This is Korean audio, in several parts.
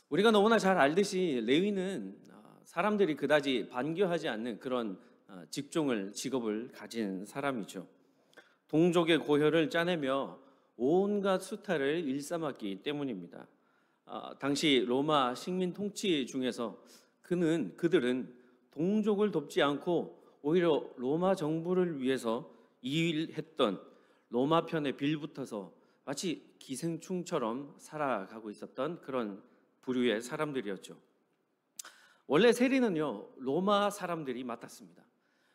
우리가 너무나 잘 알듯이 레위는 사람들이 그다지 반겨하지 않는 그런 직종을 가진 사람이죠. 동족의 고혈을 짜내며 온갖 수탈을 일삼았기 때문입니다. 당시 로마 식민 통치 중에서 그들은 동족을 돕지 않고 오히려 로마 정부를 위해서 일했던 로마 편에 빌붙어서 마치 기생충처럼 살아가고 있었던 그런 부류의 사람들이었죠. 원래 세리는요, 로마 사람들이 맡았습니다.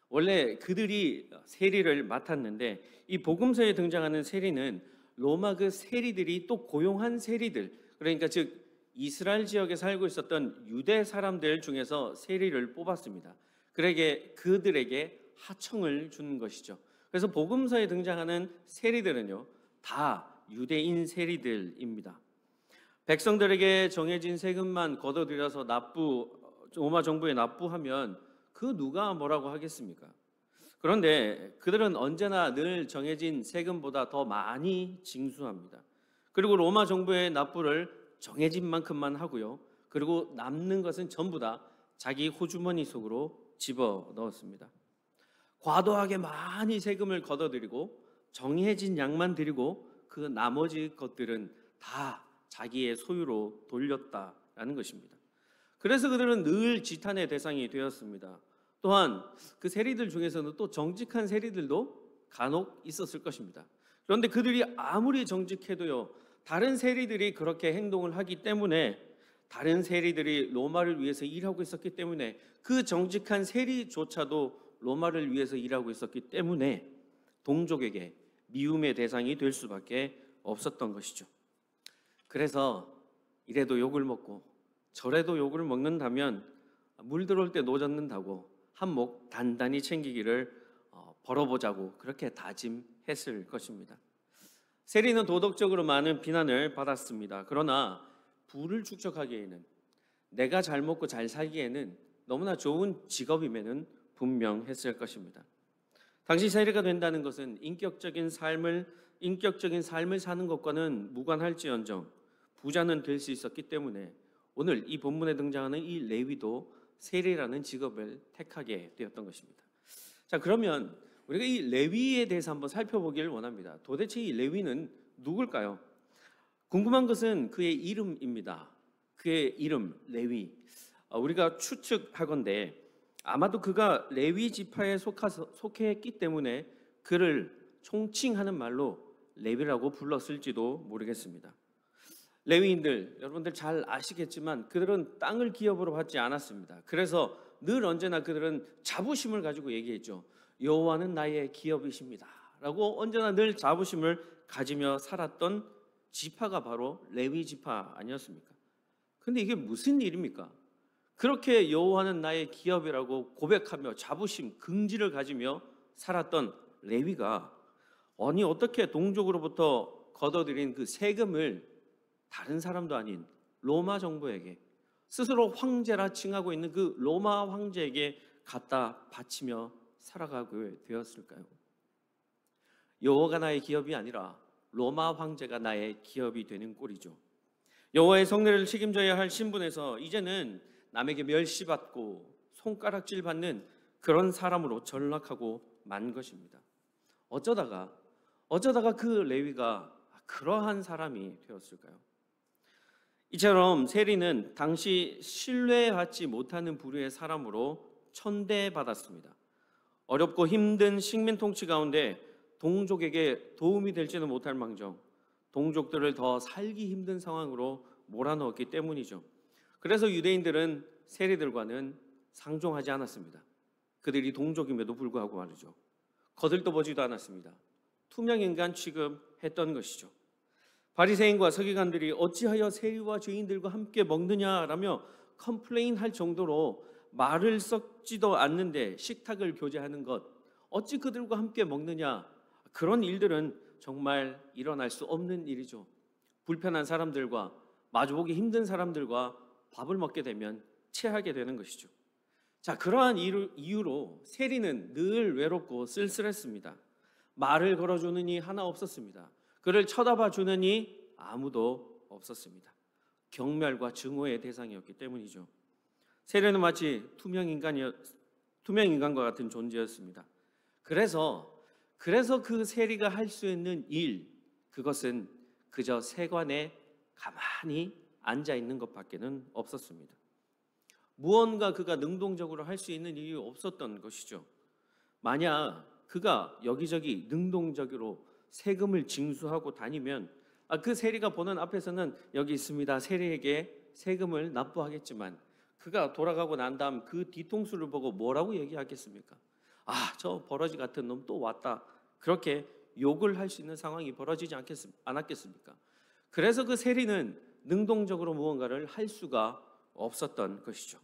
원래 그들이 세리를 맡았는데 이 복음서에 등장하는 세리는 로마 그 세리들이 또 고용한 세리들, 그러니까 즉 이스라엘 지역에 살고 있었던 유대 사람들 중에서 세리를 뽑았습니다. 그들에게 하청을 준 것이죠. 그래서 복음서에 등장하는 세리들은요, 다 유대인 세리들입니다. 백성들에게 정해진 세금만 걷어들여서 로마 정부에 납부하면 그 누가 뭐라고 하겠습니까? 그런데 그들은 언제나 늘 정해진 세금보다 더 많이 징수합니다. 그리고 로마 정부의 납부를 정해진 만큼만 하고요. 그리고 남는 것은 전부 다 자기 호주머니 속으로 집어 넣었습니다. 과도하게 많이 세금을 걷어들이고 정해진 양만 드리고 그 나머지 것들은 다 자기의 소유로 돌렸다라는 것입니다. 그래서 그들은 늘 지탄의 대상이 되었습니다. 또한 그 세리들 중에서는 또 정직한 세리들도 간혹 있었을 것입니다. 그런데 그들이 아무리 정직해도요, 다른 세리들이 그렇게 행동을 하기 때문에, 다른 세리들이 로마를 위해서 일하고 있었기 때문에, 그 정직한 세리조차도 로마를 위해서 일하고 있었기 때문에 동족에게 미움의 대상이 될 수밖에 없었던 것이죠. 그래서 이래도 욕을 먹고 저래도 욕을 먹는다면 물 들어올 때 노젓는다고 한몫 단단히 챙기기를 벌어보자고 그렇게 다짐했을 것입니다. 세리는 도덕적으로 많은 비난을 받았습니다. 그러나 부를 축적하기에는, 내가 잘 먹고 잘 살기에는 너무나 좋은 직업임에는 분명했을 것입니다. 당시 세리가 된다는 것은 인격적인 삶을 사는 것과는 무관할지언정 부자는 될 수 있었기 때문에 오늘 이 본문에 등장하는 이 레위도 세리라는 직업을 택하게 되었던 것입니다. 자, 그러면 우리가 이 레위에 대해서 한번 살펴보기를 원합니다. 도대체 이 레위는 누굴까요? 궁금한 것은 그의 이름입니다. 그의 이름, 레위. 우리가 추측하건대 아마도 그가 레위 지파에 속했기 때문에 그를 총칭하는 말로 레위라고 불렀을지도 모르겠습니다. 레위인들, 여러분들 잘 아시겠지만 그들은 땅을 기업으로 받지 않았습니다. 그래서 늘 언제나 그들은 자부심을 가지고 얘기했죠. 여호와는 나의 기업이십니다 라고 언제나 늘 자부심을 가지며 살았던 지파가 바로 레위 지파 아니었습니까? 근데 이게 무슨 일입니까? 그렇게 여호와는 나의 기업이라고 고백하며 자부심, 긍지를 가지며 살았던 레위가 아니 어떻게 동족으로부터 걷어들인 그 세금을 다른 사람도 아닌 로마 정부에게, 스스로 황제라 칭하고 있는 그 로마 황제에게 갖다 바치며 살아가게 되었을까요? 여호와가 나의 기업이 아니라 로마 황제가 나의 기업이 되는 꼴이죠. 여호와의 성례를 책임져야 할 신분에서 이제는 남에게 멸시받고 손가락질 받는 그런 사람으로 전락하고 만 것입니다. 어쩌다가 그 레위가 그러한 사람이 되었을까요? 이처럼 세리는 당시 신뢰받지 못하는 부류의 사람으로 천대받았습니다. 어렵고 힘든 식민 통치 가운데 동족에게 도움이 될지는 못할 망정 동족들을 더 살기 힘든 상황으로 몰아넣었기 때문이죠. 그래서 유대인들은 세리들과는 상종하지 않았습니다. 그들이 동족임에도 불구하고 말이죠. 거들떠보지도 않았습니다. 투명인간 취급했던 것이죠. 바리새인과 서기관들이 어찌하여 세리와 죄인들과 함께 먹느냐라며 컴플레인할 정도로 말을 섞지도 않는데 식탁을 교제하는 것, 어찌 그들과 함께 먹느냐, 그런 일들은 정말 일어날 수 없는 일이죠. 불편한 사람들과, 마주보기 힘든 사람들과 밥을 먹게 되면 체하게 되는 것이죠. 자, 그러한 이유로 세리는 늘 외롭고 쓸쓸했습니다. 말을 걸어주는 이 하나 없었습니다. 그를 쳐다봐 주는 이 아무도 없었습니다. 경멸과 증오의 대상이었기 때문이죠. 세례는 마치 투명 인간과 같은 존재였습니다. 그래서 그 세리가 할 수 있는 일, 그것은 그저 세관에 가만히 앉아 있는 것밖에는 없었습니다. 무언가 그가 능동적으로 할 수 있는 일이 없었던 것이죠. 만약 그가 여기저기 능동적으로 세금을 징수하고 다니면 그 세리가 보는 앞에서는 여기 있습니다, 세리에게 세금을 납부하겠지만, 그가 돌아가고 난 다음 그 뒤통수를 보고 뭐라고 얘기하겠습니까? 저 버러지 같은 놈 또 왔다, 그렇게 욕을 할 수 있는 상황이 벌어지지 않았겠습니까? 그래서 그 세리는 능동적으로 무언가를 할 수가 없었던 것이죠.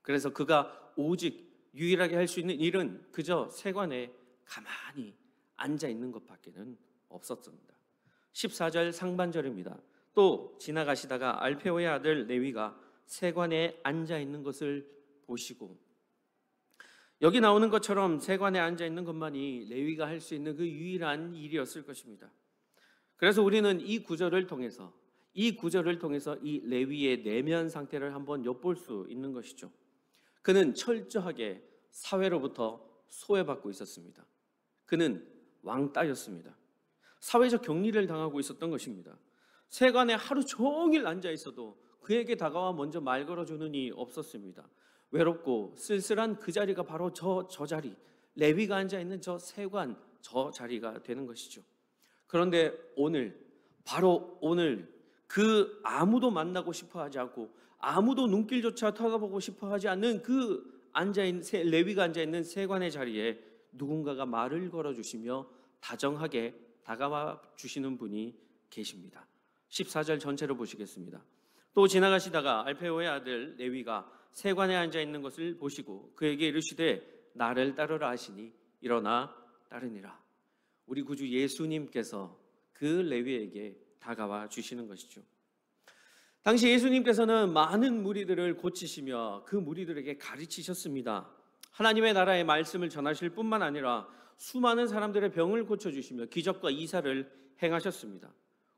그래서 그가 오직 유일하게 할 수 있는 일은 그저 세관에 가만히 앉아 있는 것밖에는 없었습니다. 14절 상반절입니다. 또 지나가시다가 알페오의 아들 레위가 세관에 앉아 있는 것을 보시고, 여기 나오는 것처럼 세관에 앉아 있는 것만이 레위가 할 수 있는 그 유일한 일이었을 것입니다. 그래서 우리는 이 구절을 통해서 이 레위의 내면 상태를 한번 엿볼 수 있는 것이죠. 그는 철저하게 사회로부터 소외받고 있었습니다. 그는 왕따였습니다. 사회적 격리를 당하고 있었던 것입니다. 세관에 하루 종일 앉아 있어도 그에게 다가와 먼저 말 걸어주는 이가 없었습니다. 외롭고 쓸쓸한 그 자리가 바로 저 자리, 레위가 앉아 있는 저 세관, 저 자리가 되는 것이죠. 그런데 바로 오늘 그 아무도 만나고 싶어 하지 않고 아무도 눈길조차 쳐다보고 싶어 하지 않는 그 레위가 앉아 있는 세관의 자리에 누군가가 말을 걸어주시며 다정하게 다가와 주시는 분이 계십니다. 14절 전체로 보시겠습니다. 또 지나가시다가 알페오의 아들 레위가 세관에 앉아 있는 것을 보시고 그에게 이르시되 나를 따르라 하시니 일어나 따르니라. 우리 구주 예수님께서 그 레위에게 다가와 주시는 것이죠. 당시 예수님께서는 많은 무리들을 고치시며 그 무리들에게 가르치셨습니다. 하나님의 나라의 말씀을 전하실 뿐만 아니라 수많은 사람들의 병을 고쳐주시며 기적과 이사를 행하셨습니다.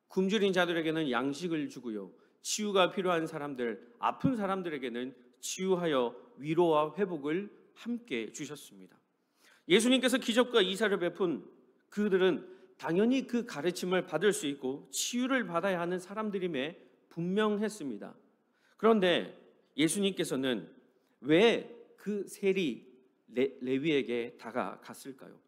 굶주린 자들에게는 양식을 주고요, 치유가 필요한 사람들, 아픈 사람들에게는 치유하여 위로와 회복을 함께 주셨습니다. 예수님께서 기적과 이사를 베푼 그들은 당연히 그 가르침을 받을 수 있고 치유를 받아야 하는 사람들임에 분명했습니다. 그런데 예수님께서는 왜 그 세리 레위에게 다가갔을까요?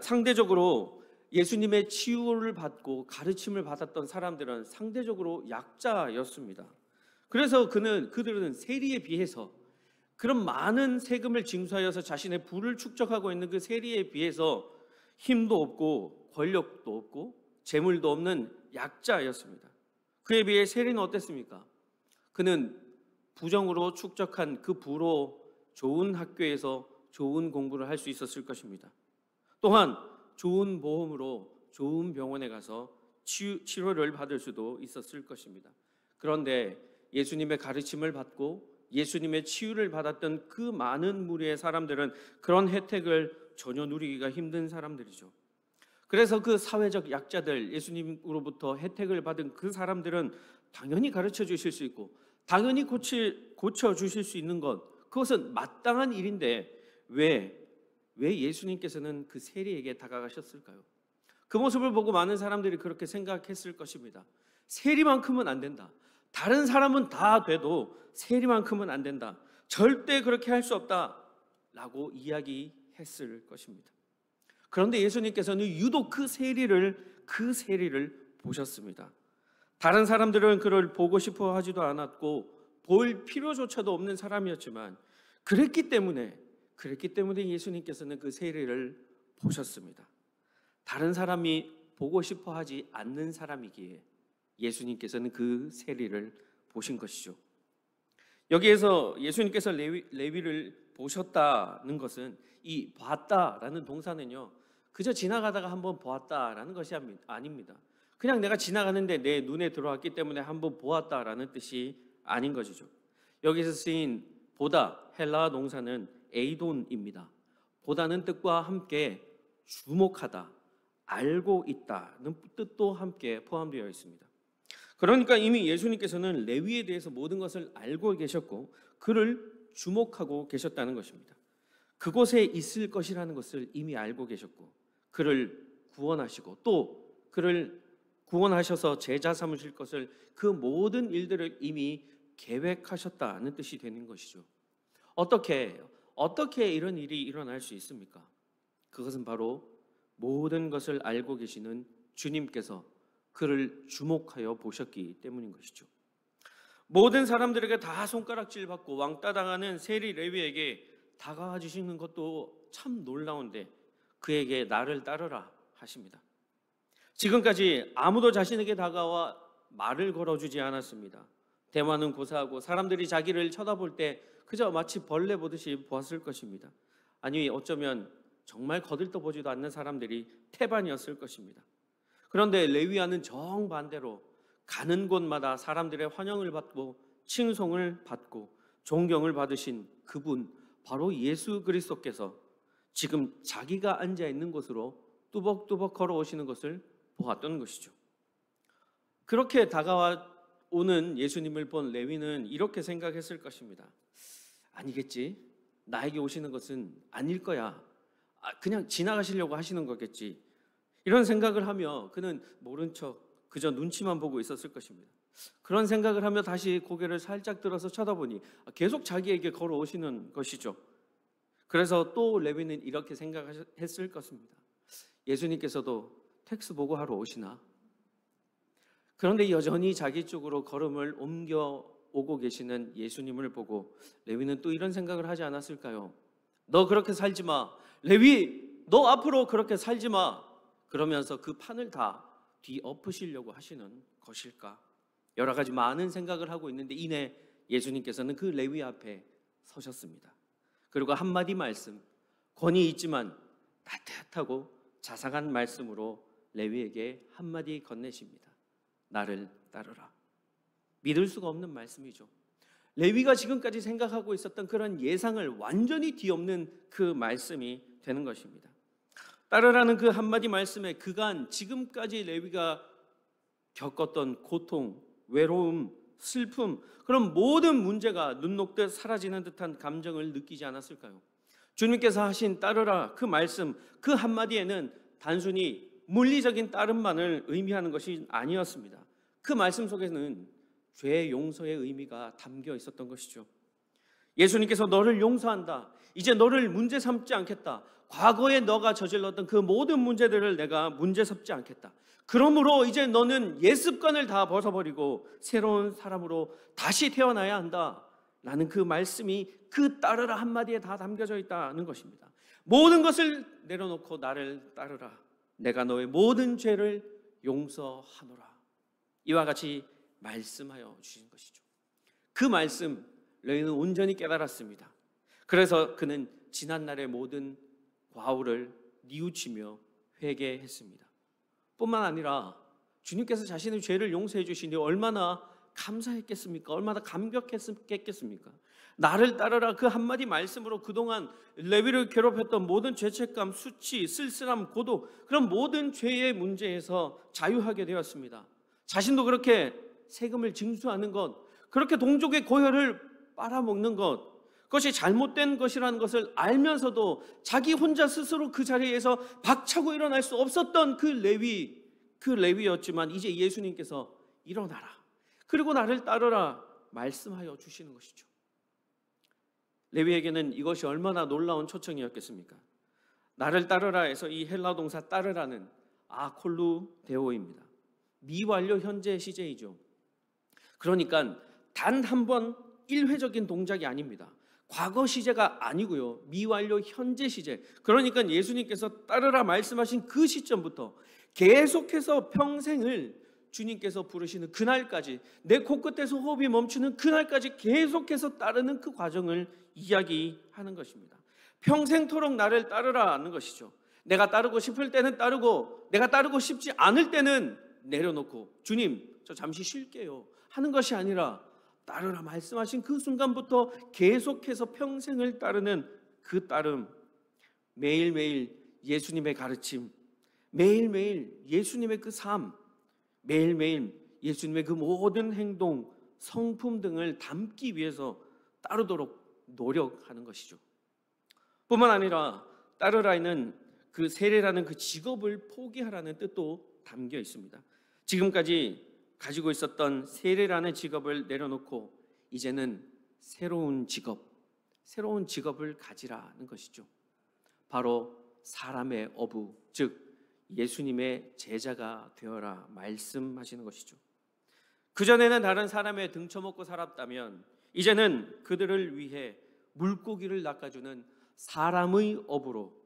상대적으로 예수님의 치유를 받고 가르침을 받았던 사람들은 상대적으로 약자였습니다. 그래서 그들은 세리에 비해서, 그런 많은 세금을 징수하여서 자신의 부를 축적하고 있는 그 세리에 비해서 힘도 없고 권력도 없고 재물도 없는 약자였습니다. 그에 비해 세리는 어땠습니까? 그는 부정으로 축적한 그 부로 좋은 학교에서 좋은 공부를 할 수 있었을 것입니다. 또한 좋은 보험으로 좋은 병원에 가서 치료를 받을 수도 있었을 것입니다. 그런데 예수님의 가르침을 받고 예수님의 치유를 받았던 그 많은 무리의 사람들은 그런 혜택을 전혀 누리기가 힘든 사람들이죠. 그래서 그 사회적 약자들, 예수님으로부터 혜택을 받은 그 사람들은 당연히 가르쳐 주실 수 있고 당연히 고쳐 주실 수 있는 것, 그것은 마땅한 일인데 왜 예수님께서는 그 세리에게 다가가셨을까요? 그 모습을 보고 많은 사람들이 그렇게 생각했을 것입니다. 세리만큼은 안 된다. 다른 사람은 다 돼도 세리만큼은 안 된다. 절대 그렇게 할 수 없다. 라고 이야기했을 것입니다. 그런데 예수님께서는 유독 그 세리를 보셨습니다. 다른 사람들은 그를 보고 싶어 하지도 않았고 볼 필요조차도 없는 사람이었지만 그랬기 때문에 예수님께서는 그 세리를 보셨습니다. 다른 사람이 보고 싶어 하지 않는 사람이기에 예수님께서는 그 세리를 보신 것이죠. 여기에서 예수님께서 레위를 보셨다는 것은 이 봤다라는 동사는요, 그저 지나가다가 한번 보았다라는 것이 아닙니다. 그냥 내가 지나가는데 내 눈에 들어왔기 때문에 한번 보았다라는 뜻이 아닌 것이죠. 여기서 쓰인 보다, 헬라어 동사는 에이돈입니다. 보다는 뜻과 함께 주목하다, 알고 있다는 뜻도 함께 포함되어 있습니다. 그러니까 이미 예수님께서는 레위에 대해서 모든 것을 알고 계셨고 그를 주목하고 계셨다는 것입니다. 그곳에 있을 것이라는 것을 이미 알고 계셨고 그를 구원하시고 또 그를 구원하셔서 제자 삼으실 것을 그 모든 일들을 이미 계획하셨다는 뜻이 되는 것이죠. 어떻게 이런 일이 일어날 수 있습니까? 그것은 바로 모든 것을 알고 계시는 주님께서 그를 주목하여 보셨기 때문인 것이죠. 모든 사람들에게 다 손가락질 받고 왕따 당하는 세리 레위에게 다가와 주시는 것도 참 놀라운데 그에게 나를 따르라 하십니다. 지금까지 아무도 자신에게 다가와 말을 걸어주지 않았습니다. 대화는 고사하고 사람들이 자기를 쳐다볼 때 그저 마치 벌레 보듯이 보았을 것입니다. 아니 어쩌면 정말 거들떠보지도 않는 사람들이 태반이었을 것입니다. 그런데 레위야는 정반대로 가는 곳마다 사람들의 환영을 받고 칭송을 받고 존경을 받으신 그분 바로 예수 그리스도께서 지금 자기가 앉아 있는 곳으로 뚜벅뚜벅 걸어오시는 것을 보았던 것이죠. 그렇게 다가와 오는 예수님을 본 레위는 이렇게 생각했을 것입니다. 아니겠지? 나에게 오시는 것은 아닐 거야. 그냥 지나가시려고 하시는 거겠지. 이런 생각을 하며 그는 모른 척 그저 눈치만 보고 있었을 것입니다. 그런 생각을 하며 다시 고개를 살짝 들어서 쳐다보니 계속 자기에게 걸어오시는 것이죠. 그래서 또 레위는 이렇게 생각했을 것입니다. 예수님께서도 텍스 보고하러 오시나? 그런데 여전히 자기 쪽으로 걸음을 옮겨 오고 계시는 예수님을 보고 레위는 또 이런 생각을 하지 않았을까요? 너 그렇게 살지 마. 레위, 너 앞으로 그렇게 살지 마. 그러면서 그 판을 다 뒤엎으시려고 하시는 것일까? 여러 가지 많은 생각을 하고 있는데 이내 예수님께서는 그 레위 앞에 서셨습니다. 그리고 한마디 말씀, 권위 있지만 따뜻하고 자상한 말씀으로 레위에게 한마디 건네십니다. 나를 따르라. 믿을 수가 없는 말씀이죠. 레위가 지금까지 생각하고 있었던 그런 예상을 완전히 뒤엎는 그 말씀이 되는 것입니다. 따르라는 그 한마디 말씀에 그간 지금까지 레위가 겪었던 고통, 외로움, 슬픔, 그런 모든 문제가 눈 녹듯 사라지는 듯한 감정을 느끼지 않았을까요? 주님께서 하신 따르라 그 말씀, 그 한마디에는 단순히 물리적인 따름만을 의미하는 것이 아니었습니다. 그 말씀 속에는 죄 용서의 의미가 담겨 있었던 것이죠. 예수님께서 너를 용서한다. 이제 너를 문제 삼지 않겠다. 과거에 너가 저질렀던 그 모든 문제들을 내가 문제 삼지 않겠다. 그러므로 이제 너는 옛 습관을 다 벗어버리고 새로운 사람으로 다시 태어나야 한다. 라는 그 말씀이 그 따르라 한마디에 다 담겨져 있다는 것입니다. 모든 것을 내려놓고 나를 따르라. 내가 너의 모든 죄를 용서하노라. 이와 같이 말씀하여 주신 것이죠. 그 말씀 레위는 온전히 깨달았습니다. 그래서 그는 지난날의 모든 과오를 뉘우치며 회개했습니다. 뿐만 아니라 주님께서 자신의 죄를 용서해 주시니 얼마나 감사했겠습니까? 얼마나 감격했겠습니까? 나를 따르라 그 한마디 말씀으로 그동안 레위를 괴롭혔던 모든 죄책감, 수치, 쓸쓸함, 고독 그런 모든 죄의 문제에서 자유하게 되었습니다. 자신도 그렇게 세금을 징수하는 것, 그렇게 동족의 고혈을 빨아먹는 것, 그것이 잘못된 것이라는 것을 알면서도 자기 혼자 스스로 그 자리에서 박차고 일어날 수 없었던 그 레위였지만 이제 예수님께서 일어나라. 그리고 나를 따르라 말씀하여 주시는 것이죠. 레위에게는 이것이 얼마나 놀라운 초청이었겠습니까? 나를 따르라 해서 이 헬라 동사 따르라는 아콜루데오입니다. 미완료 현재 시제이죠. 그러니까 단 한 번 일회적인 동작이 아닙니다. 과거 시제가 아니고요. 미완료 현재 시제. 그러니까 예수님께서 따르라 말씀하신 그 시점부터 계속해서 평생을 주님께서 부르시는 그날까지, 내 코끝에서 호흡이 멈추는 그날까지 계속해서 따르는 그 과정을 이야기하는 것입니다. 평생토록 나를 따르라는 것이죠. 내가 따르고 싶을 때는 따르고 내가 따르고 싶지 않을 때는 내려놓고 주님 저 잠시 쉴게요 하는 것이 아니라 따르라 말씀하신 그 순간부터 계속해서 평생을 따르는 그 따름, 매일매일 예수님의 가르침, 매일매일 예수님의 그 삶, 매일매일 예수님의 그 모든 행동, 성품 등을 담기 위해서 따르도록 노력하는 것이죠. 뿐만 아니라 따르라는 그 세례라는 그 직업을 포기하라는 뜻도 담겨 있습니다. 지금까지 가지고 있었던 세례라는 직업을 내려놓고 이제는 새로운 직업을 가지라는 것이죠. 바로 사람의 어부, 즉 예수님의 제자가 되어라 말씀하시는 것이죠. 그전에는 다른 사람의 등쳐먹고 살았다면 이제는 그들을 위해 물고기를 낚아주는 사람의 어부로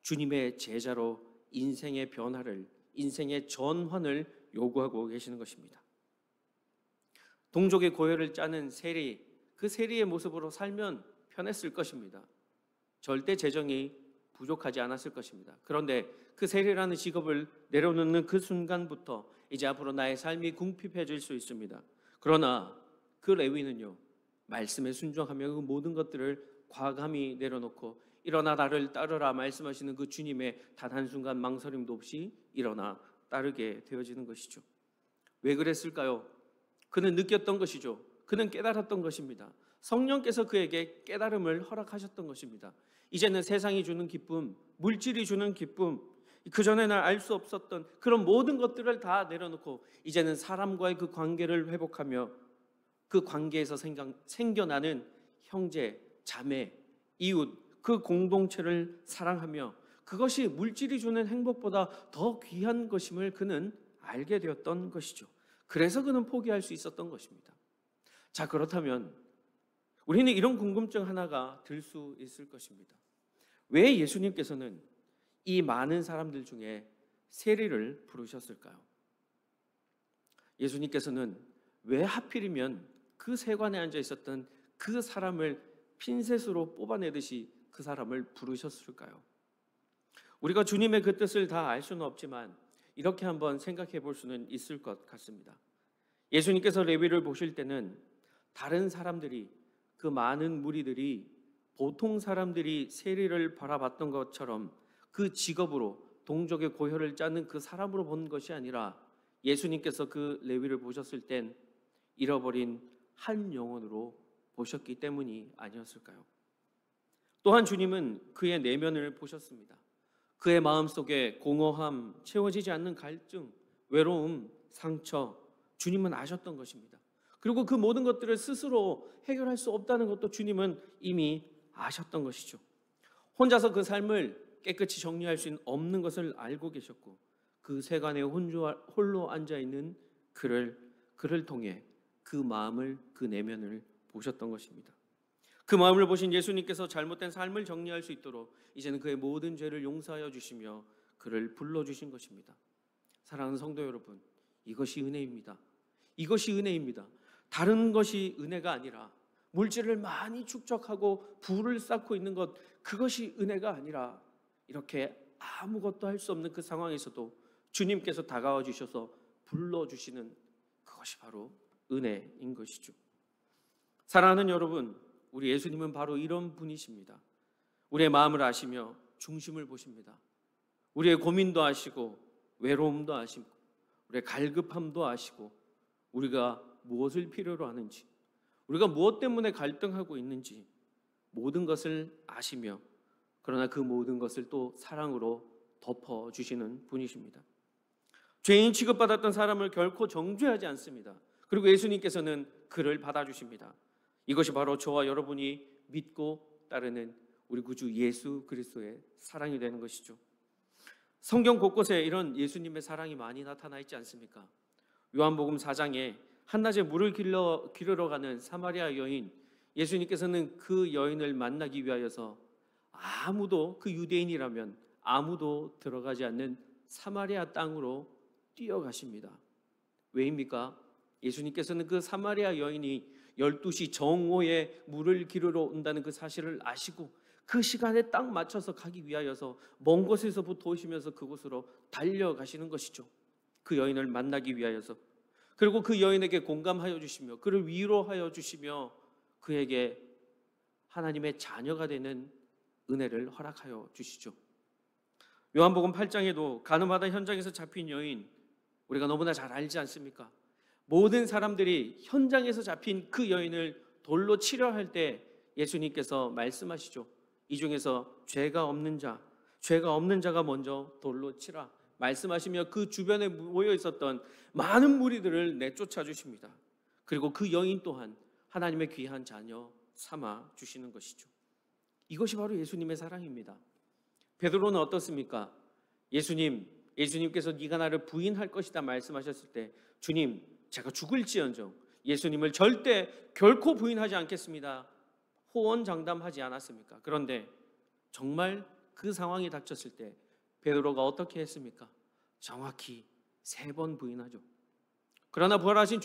주님의 제자로 인생의 변화를, 인생의 전환을 요구하고 계시는 것입니다. 동족의 고혈을 짜는 세리, 그 세리의 모습으로 살면 편했을 것입니다. 절대 재정이 부족하지 않았을 것입니다. 그런데 그 세리라는 직업을 내려놓는 그 순간부터 이제 앞으로 나의 삶이 궁핍해질 수 있습니다. 그러나 그 레위는요, 말씀에 순종하며 그 모든 것들을 과감히 내려놓고 일어나 나를 따르라 말씀하시는 그 주님의 단 한순간 망설임도 없이 일어나 따르게 되어지는 것이죠. 왜 그랬을까요? 그는 느꼈던 것이죠. 그는 깨달았던 것입니다. 성령께서 그에게 깨달음을 허락하셨던 것입니다. 이제는 세상이 주는 기쁨, 물질이 주는 기쁨, 그전에는 알 수 없었던 그런 모든 것들을 다 내려놓고 이제는 사람과의 그 관계를 회복하며 그 관계에서 생겨나는 형제, 자매, 이웃, 그 공동체를 사랑하며 그것이 물질이 주는 행복보다 더 귀한 것임을 그는 알게 되었던 것이죠. 그래서 그는 포기할 수 있었던 것입니다. 자, 그렇다면 우리는 이런 궁금증 하나가 들 수 있을 것입니다. 왜 예수님께서는 이 많은 사람들 중에 세리를 부르셨을까요? 예수님께서는 왜 하필이면 그 세관에 앉아 있었던 그 사람을 핀셋으로 뽑아내듯이 그 사람을 부르셨을까요? 우리가 주님의 그 뜻을 다 알 수는 없지만 이렇게 한번 생각해 볼 수는 있을 것 같습니다. 예수님께서 레위를 보실 때는 다른 사람들이, 그 많은 무리들이 보통 사람들이 세리를 바라봤던 것처럼 그 직업으로 동족의 고혈을 짜는 그 사람으로 본 것이 아니라 예수님께서 그 레위를 보셨을 땐 잃어버린 한 영혼으로 보셨기 때문이 아니었을까요? 또한 주님은 그의 내면을 보셨습니다. 그의 마음속에 공허함, 채워지지 않는 갈증, 외로움, 상처, 주님은 아셨던 것입니다. 그리고 그 모든 것들을 스스로 해결할 수 없다는 것도 주님은 이미 아셨던 것이죠. 혼자서 그 삶을 깨끗이 정리할 수 없는 것을 알고 계셨고 그 세간에 홀로 앉아있는 그를 통해 그 마음을, 그 내면을 보셨던 것입니다. 그 마음을 보신 예수님께서 잘못된 삶을 정리할 수 있도록 이제는 그의 모든 죄를 용서하여 주시며 그를 불러주신 것입니다. 사랑하는 성도 여러분, 이것이 은혜입니다. 이것이 은혜입니다. 다른 것이 은혜가 아니라 물질을 많이 축적하고 부를 쌓고 있는 것, 그것이 은혜가 아니라 이렇게 아무것도 할 수 없는 그 상황에서도 주님께서 다가와 주셔서 불러주시는 그것이 바로 은혜인 것이죠. 사랑하는 여러분, 우리 예수님은 바로 이런 분이십니다. 우리의 마음을 아시며 중심을 보십니다. 우리의 고민도 아시고 외로움도 아시고 우리의 갈급함도 아시고 우리가 무엇을 필요로 하는지, 우리가 무엇 때문에 갈등하고 있는지 모든 것을 아시며 그러나 그 모든 것을 또 사랑으로 덮어주시는 분이십니다. 죄인 취급받았던 사람을 결코 정죄하지 않습니다. 그리고 예수님께서는 그를 받아주십니다. 이것이 바로 저와 여러분이 믿고 따르는 우리 구주 예수 그리스도의 사랑이 되는 것이죠. 성경 곳곳에 이런 예수님의 사랑이 많이 나타나 있지 않습니까? 요한복음 4장에 한낮에 물을 기르러 가는 사마리아 여인, 예수님께서는 그 여인을 만나기 위하여서 아무도, 그 유대인이라면 아무도 들어가지 않는 사마리아 땅으로 뛰어가십니다. 왜입니까? 예수님께서는 그 사마리아 여인이 12시 정오에 물을 기르러 온다는 그 사실을 아시고 그 시간에 딱 맞춰서 가기 위하여서 먼 곳에서부터 오시면서 그곳으로 달려가시는 것이죠. 그 여인을 만나기 위하여서. 그리고 그 여인에게 공감하여 주시며 그를 위로하여 주시며 그에게 하나님의 자녀가 되는 은혜를 허락하여 주시죠. 요한복음 8장에도 가늠하던 현장에서 잡힌 여인, 우리가 너무나 잘 알지 않습니까? 모든 사람들이 현장에서 잡힌 그 여인을 돌로 치려 할 때 예수님께서 말씀하시죠. 이 중에서 죄가 없는 자가 먼저 돌로 치라 말씀하시며 그 주변에 모여 있었던 많은 무리들을 내쫓아 주십니다. 그리고 그 여인 또한 하나님의 귀한 자녀 삼아 주시는 것이죠. 이것이 바로 예수님의 사랑입니다. 베드로는 어떻습니까? 예수님께서 네가 나를 부인할 것이다 말씀하셨을 때 주님, 제가 죽을지언정 예수님을 절대 결코 부인하지 않겠습니다. 호언장담하지 않았습니까? 그런데 정말 그 상황이 닥쳤을 때 베드로가 어떻게 했습니까? 정확히 3번 부인하죠. 그러나 부활하신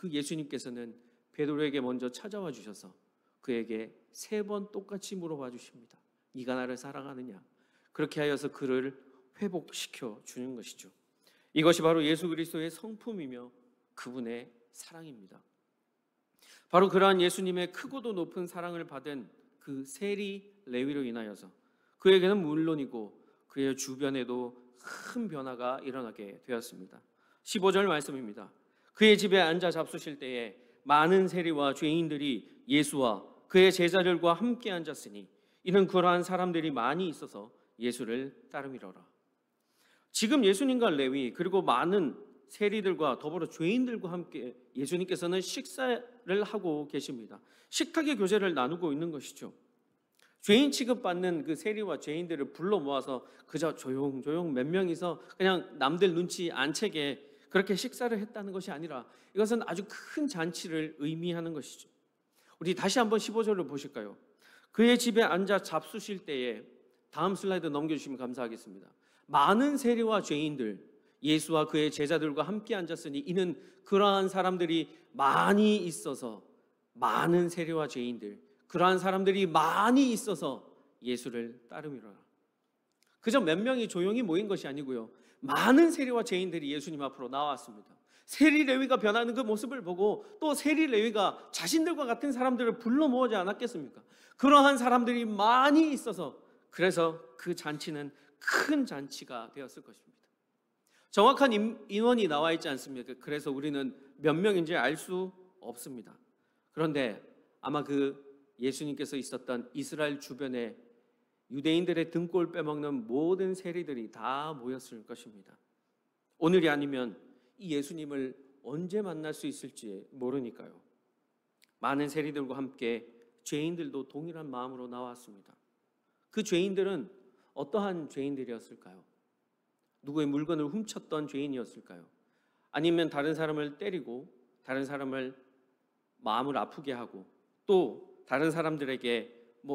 예수님께서는 베드로에게 먼저 찾아와 주셔서 그에게 3번 똑같이 물어봐 주십니다. 네가 나를 사랑하느냐? 그렇게 하여서 그를 회복시켜 주는 것이죠. 이것이 바로 예수 그리스도의 성품이며 그분의 사랑입니다. 바로 그러한 예수님의 크고도 높은 사랑을 받은 그 세리 레위로 인하여서 그에게는 물론이고 그의 주변에도 큰 변화가 일어나게 되었습니다. 15절 말씀입니다. 그의 집에 앉아 잡수실 때에 많은 세리와 죄인들이 예수와 그의 제자들과 함께 앉았으니 이는 그러한 사람들이 많이 있어서 예수를 따름이로라. 지금 예수님과 레위 그리고 많은 세리들과 더불어 죄인들과 함께 예수님께서는 식사를 하고 계십니다. 식탁의 교제를 나누고 있는 것이죠. 죄인 취급받는 그 세리와 죄인들을 불러 모아서 그저 조용조용 몇 명이서 그냥 남들 눈치 안 채게 그렇게 식사를 했다는 것이 아니라 이것은 아주 큰 잔치를 의미하는 것이죠. 우리 다시 한번 15절을 보실까요? 그의 집에 앉아 잡수실 때에 다음 슬라이드 넘겨주시면 감사하겠습니다. 많은 세리와 죄인들 예수와 그의 제자들과 함께 앉았으니 이는 그러한 사람들이 많이 있어서 많은 세리와 죄인들 그러한 사람들이 많이 있어서 예수를 따름이로라. 그저 몇 명이 조용히 모인 것이 아니고요. 많은 세리와 죄인들이 예수님 앞으로 나왔습니다. 세리 레위가 변하는 그 모습을 보고 또 세리 레위가 자신들과 같은 사람들을 불러 모으지 않았겠습니까? 그러한 사람들이 많이 있어서 그래서 그 잔치는 큰 잔치가 되었을 것입니다. 정확한 인원이 나와 있지 않습니까? 그래서 우리는 몇 명인지 알 수 없습니다. 그런데 아마 그 예수님께서 있었던 이스라엘 주변에 유대인들의 등골 빼먹는 모든 세리들이 다 모였을 것입니다. 오늘이 아니면 이 예수님을 언제 만날 수 있을지 모르니까요. 많은 세리들과 함께 죄인들도 동일한 마음으로 나왔습니다. 그 죄인들은 어떠한 죄인들이었을까요? 누구의 물건을 훔쳤던 죄인이었을까요? 아니면 다른 사람을 때리고 다른 사람을 마음을 아프게 하고 또 다른 사람들에게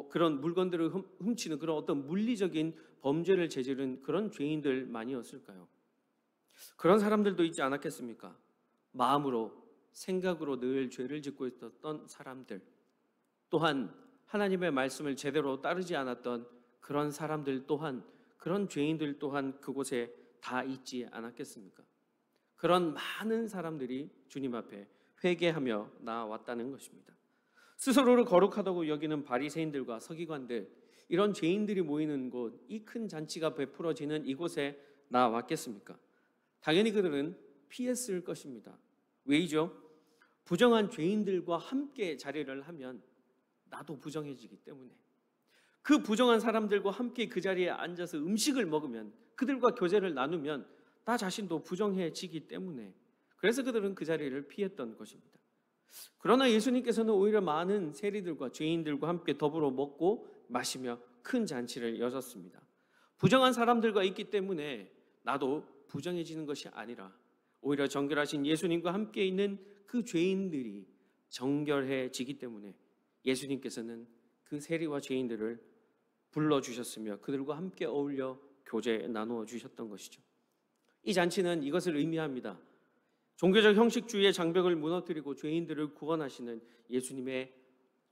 그런 물건들을 훔치는 그런 어떤 물리적인 범죄를 저지른 그런 죄인들만이었을까요? 그런 사람들도 있지 않았겠습니까? 마음으로 생각으로 늘 죄를 짓고 있었던 사람들 또한 하나님의 말씀을 제대로 따르지 않았던 그런 사람들 또한 그런 죄인들 또한 그곳에 다 있지 않았겠습니까? 그런 많은 사람들이 주님 앞에 회개하며 나왔다는 것입니다. 스스로를 거룩하다고 여기는 바리새인들과 서기관들 이런 죄인들이 모이는 곳, 이 큰 잔치가 베풀어지는 이곳에 나왔겠습니까? 당연히 그들은 피했을 것입니다. 왜이죠? 부정한 죄인들과 함께 자리를 하면 나도 부정해지기 때문에 그 부정한 사람들과 함께 그 자리에 앉아서 음식을 먹으면 그들과 교제를 나누면 나 자신도 부정해지기 때문에 그래서 그들은 그 자리를 피했던 것입니다. 그러나 예수님께서는 오히려 많은 세리들과 죄인들과 함께 더불어 먹고 마시며 큰 잔치를 여셨습니다. 부정한 사람들과 있기 때문에 나도 부정해지는 것이 아니라 오히려 정결하신 예수님과 함께 있는 그 죄인들이 정결해지기 때문에 예수님께서는 그 세리와 죄인들을 불러주셨으며 그들과 함께 어울려 교제 나누어 주셨던 것이죠. 이 잔치는 이것을 의미합니다. 종교적 형식주의의 장벽을 무너뜨리고 죄인들을 구원하시는 예수님의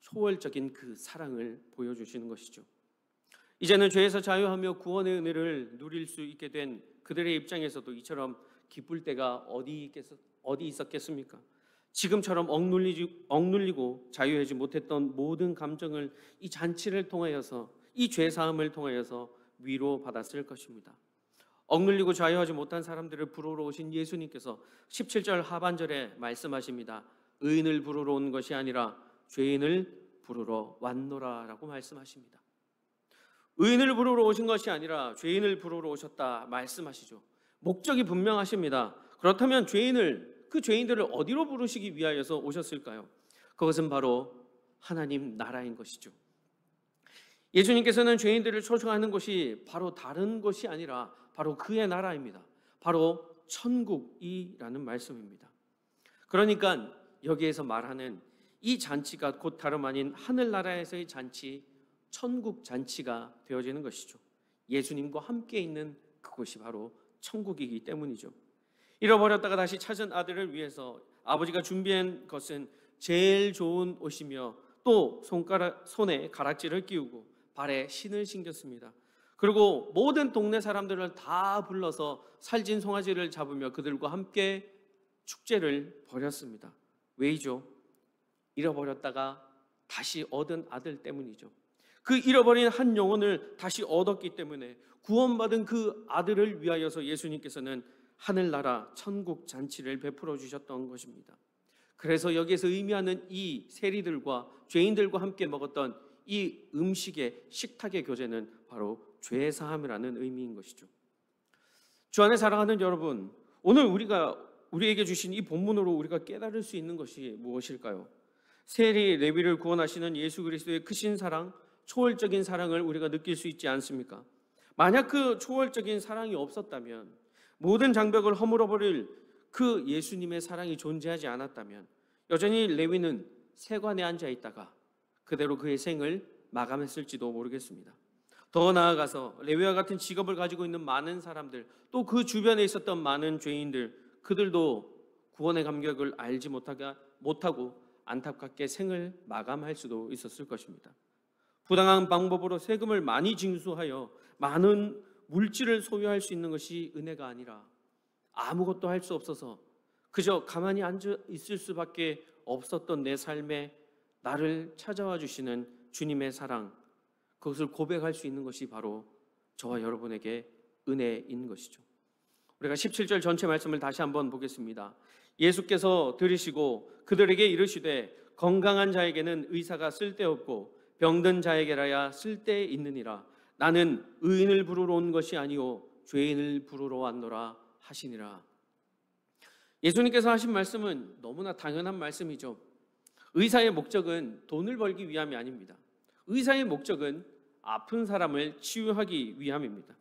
초월적인 그 사랑을 보여주시는 것이죠. 이제는 죄에서 자유하며 구원의 은혜를 누릴 수 있게 된 그들의 입장에서도 이처럼 기쁠 때가 어디 있었겠습니까? 지금처럼 억눌리고 자유하지 못했던 모든 감정을 이 잔치를 통하여서 이 죄사함을 통하여서 위로받았을 것입니다. 억눌리고 좌여하지 못한 사람들을 부르러 오신 예수님께서 17절 하반절에 말씀하십니다. 의인을 부르러 온 것이 아니라 죄인을 부르러 왔노라 라고 말씀하십니다. 의인을 부르러 오신 것이 아니라 죄인을 부르러 오셨다 말씀하시죠. 목적이 분명하십니다. 그렇다면 그 죄인들을 어디로 부르시기 위하여서 오셨을까요? 그것은 바로 하나님 나라인 것이죠. 예수님께서는 죄인들을 초청하는 곳이 바로 다른 곳이 아니라 바로 그의 나라입니다. 바로 천국이라는 말씀입니다. 그러니까 여기에서 말하는 이 잔치가 곧 다름 아닌 하늘나라에서의 잔치, 천국 잔치가 되어지는 것이죠. 예수님과 함께 있는 그곳이 바로 천국이기 때문이죠. 잃어버렸다가 다시 찾은 아들을 위해서 아버지가 준비한 것은 제일 좋은 옷이며 또 손에 가락지를 끼우고 발에 신을 신겼습니다. 그리고 모든 동네 사람들을 다 불러서 살진 송아지를 잡으며 그들과 함께 축제를 벌였습니다. 왜이죠? 잃어버렸다가 다시 얻은 아들 때문이죠. 그 잃어버린 한 영혼을 다시 얻었기 때문에 구원받은 그 아들을 위하여서 예수님께서는 하늘나라 천국 잔치를 베풀어 주셨던 것입니다. 그래서 여기에서 의미하는 이 세리들과 죄인들과 함께 먹었던 이 음식의 식탁의 교제는 바로 죄 사함이라는 의미인 것이죠. 주 안에 사랑하는 여러분, 오늘 우리에게 주신 이 본문으로 우리가 깨달을 수 있는 것이 무엇일까요? 세리 레위를 구원하시는 예수 그리스도의 크신 사랑, 초월적인 사랑을 우리가 느낄 수 있지 않습니까? 만약 그 초월적인 사랑이 없었다면, 모든 장벽을 허물어버릴 그 예수님의 사랑이 존재하지 않았다면 여전히 레위는 세관에 앉아 있다가 그대로 그의 생을 마감했을지도 모르겠습니다. 더 나아가서 레위와 같은 직업을 가지고 있는 많은 사람들, 또 그 주변에 있었던 많은 죄인들, 그들도 구원의 감격을 알지 못하고 안타깝게 생을 마감할 수도 있었을 것입니다. 부당한 방법으로 세금을 많이 징수하여 많은 물질을 소유할 수 있는 것이 은혜가 아니라 아무것도 할 수 없어서 그저 가만히 앉아 있을 수밖에 없었던 내 삶에 나를 찾아와 주시는 주님의 사랑, 그것을 고백할 수 있는 것이 바로 저와 여러분에게 은혜인 것이죠. 우리가 17절 전체 말씀을 다시 한번 보겠습니다. 예수께서 들으시고 그들에게 이르시되 건강한 자에게는 의사가 쓸데없고 병든 자에게라야 쓸데있느니라. 나는 의인을 부르러 온 것이 아니오 죄인을 부르러 왔노라 하시니라. 예수님께서 하신 말씀은 너무나 당연한 말씀이죠. 의사의 목적은 돈을 벌기 위함이 아닙니다. 의사의 목적은 아픈 사람을 치유하기 위함입니다.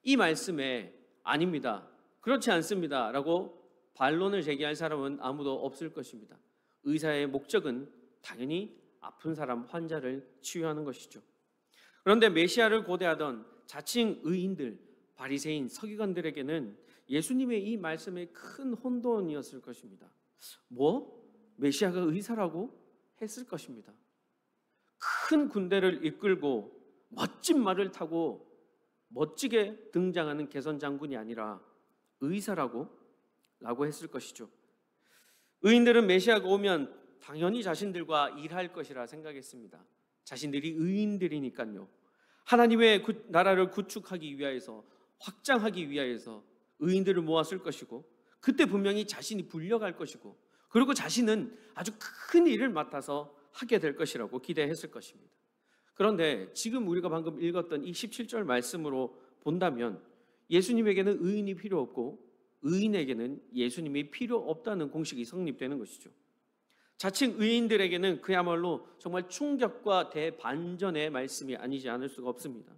이 말씀에 아닙니다, 그렇지 않습니다 라고 반론을 제기할 사람은 아무도 없을 것입니다. 의사의 목적은 당연히 아픈 사람, 환자를 치유하는 것이죠. 그런데 메시아를 고대하던 자칭 의인들, 바리새인, 서기관들에게는 예수님의 이 말씀이 큰 혼돈이었을 것입니다. 메시아가 의사라고 했을 것입니다. 큰 군대를 이끌고 멋진 말을 타고 멋지게 등장하는 개선장군이 아니라 의사라고 했을 것이죠. 의인들은 메시아가 오면 당연히 자신들과 일할 것이라 생각했습니다. 자신들이 의인들이니까요. 하나님의 나라를 구축하기 위하여서, 확장하기 위하여서 의인들을 모았을 것이고, 그때 분명히 자신이 불려갈 것이고, 그리고 자신은 아주 큰 일을 맡아서 하게 될 것이라고 기대했을 것입니다. 그런데 지금 우리가 방금 읽었던 이 17절 말씀으로 본다면 예수님에게는 의인이 필요 없고 의인에게는 예수님이 필요 없다는 공식이 성립되는 것이죠. 자칭 의인들에게는 그야말로 정말 충격과 대반전의 말씀이 아니지 않을 수가 없습니다.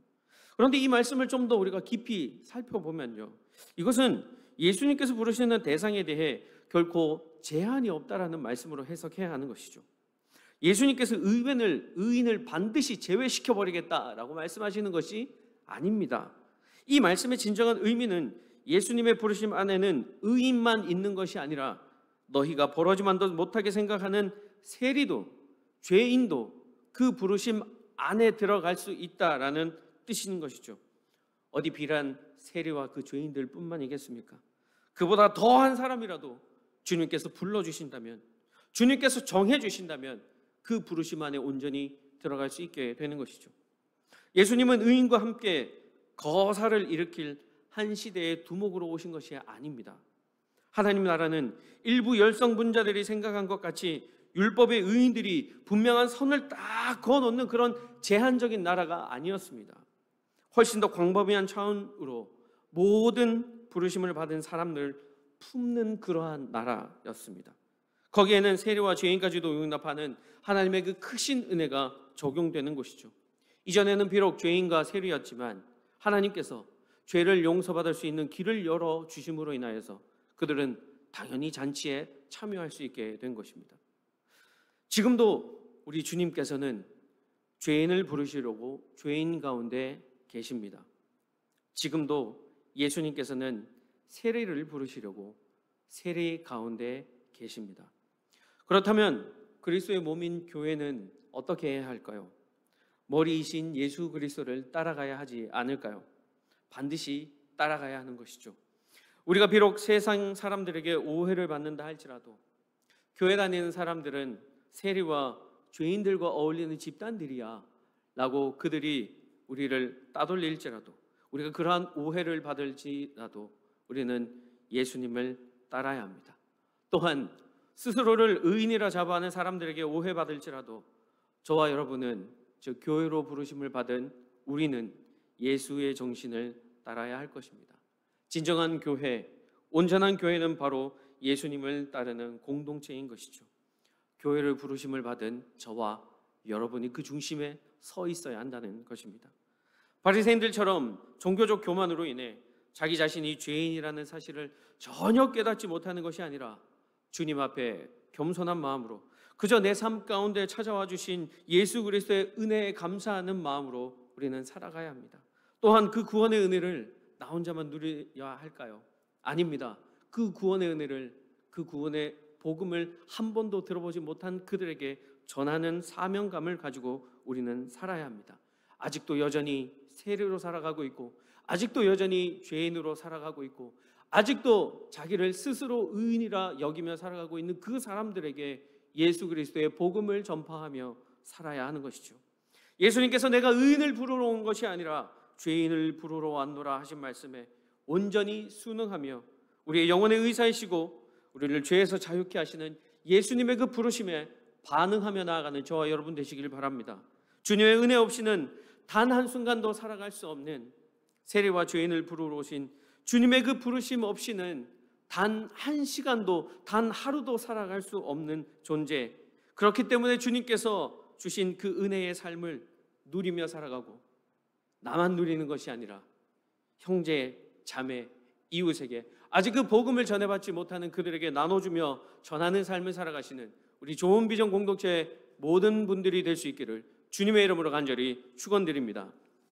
그런데 이 말씀을 좀 더 우리가 깊이 살펴보면요, 이것은 예수님께서 부르시는 대상에 대해 결코 제한이 없다라는 말씀으로 해석해야 하는 것이죠. 예수님께서 의인을 반드시 제외시켜버리겠다라고 말씀하시는 것이 아닙니다. 이 말씀의 진정한 의미는 예수님의 부르심 안에는 의인만 있는 것이 아니라 너희가 벌어지만도 못하게 생각하는 세리도, 죄인도 그 부르심 안에 들어갈 수 있다라는 뜻인 것이죠. 어디 비란 세리와 그 죄인들 뿐만이겠습니까? 그보다 더한 사람이라도 주님께서 불러주신다면, 주님께서 정해주신다면 그 부르심 안에 온전히 들어갈 수 있게 되는 것이죠. 예수님은 의인과 함께 거사를 일으킬 한 시대의 두목으로 오신 것이 아닙니다. 하나님 나라는 일부 열성분자들이 생각한 것 같이 율법의 의인들이 분명한 선을 딱 그어놓는 그런 제한적인 나라가 아니었습니다. 훨씬 더 광범위한 차원으로 모든 부르심을 받은 사람들 품는 그러한 나라였습니다. 거기에는 세리와 죄인까지도 용납하는 하나님의 그 크신 은혜가 적용되는 곳이죠. 이전에는 비록 죄인과 세리였지만 하나님께서 죄를 용서받을 수 있는 길을 열어주심으로 인하여서 그들은 당연히 잔치에 참여할 수 있게 된 것입니다. 지금도 우리 주님께서는 죄인을 부르시려고 죄인 가운데 계십니다. 지금도 예수님께서는 세리를 부르시려고 세리 가운데 계십니다. 그렇다면 그리스도의 몸인 교회는 어떻게 해야 할까요? 머리이신 예수 그리스도를 따라가야 하지 않을까요? 반드시 따라가야 하는 것이죠. 우리가 비록 세상 사람들에게 오해를 받는다 할지라도 교회 다니는 사람들은 세리와 죄인들과 어울리는 집단들이야 라고 그들이 우리를 따돌릴지라도, 우리가 그러한 오해를 받을지라도 우리는 예수님을 따라야 합니다. 또한 스스로를 의인이라 자부하는 사람들에게 오해받을지라도 저와 여러분은, 즉 교회로 부르심을 받은 우리는 예수의 정신을 따라야 할 것입니다. 진정한 교회, 온전한 교회는 바로 예수님을 따르는 공동체인 것이죠. 교회를 부르심을 받은 저와 여러분이 그 중심에 서 있어야 한다는 것입니다. 바리새인들처럼 종교적 교만으로 인해 자기 자신이 죄인이라는 사실을 전혀 깨닫지 못하는 것이 아니라 주님 앞에 겸손한 마음으로 그저 내 삶 가운데 찾아와 주신 예수 그리스도의 은혜에 감사하는 마음으로 우리는 살아가야 합니다. 또한 그 구원의 은혜를 나 혼자만 누려야 할까요? 아닙니다. 그 구원의 은혜를, 그 구원의 복음을 한 번도 들어보지 못한 그들에게 전하는 사명감을 가지고 우리는 살아야 합니다. 아직도 여전히 세리로 살아가고 있고, 아직도 여전히 죄인으로 살아가고 있고, 아직도 자기를 스스로 의인이라 여기며 살아가고 있는 그 사람들에게 예수 그리스도의 복음을 전파하며 살아야 하는 것이죠. 예수님께서 내가 의인을 부르러 온 것이 아니라 죄인을 부르러 왔노라 하신 말씀에 온전히 순응하며 우리의 영혼의 의사이시고 우리를 죄에서 자유케 하시는 예수님의 그 부르심에 반응하며 나아가는 저와 여러분 되시길 바랍니다. 주님의 은혜 없이는 단 한순간도 살아갈 수 없는, 세리와 죄인을 부르러 오신 주님의 그 부르심 없이는 단 한 시간도, 단 하루도 살아갈 수 없는 존재. 그렇기 때문에 주님께서 주신 그 은혜의 삶을 누리며 살아가고, 나만 누리는 것이 아니라 형제, 자매, 이웃에게 아직 그 복음을 전해받지 못하는 그들에게 나눠주며 전하는 삶을 살아가시는 우리 좋은 비전 공동체의 모든 분들이 될 수 있기를 주님의 이름으로 간절히 축원드립니다.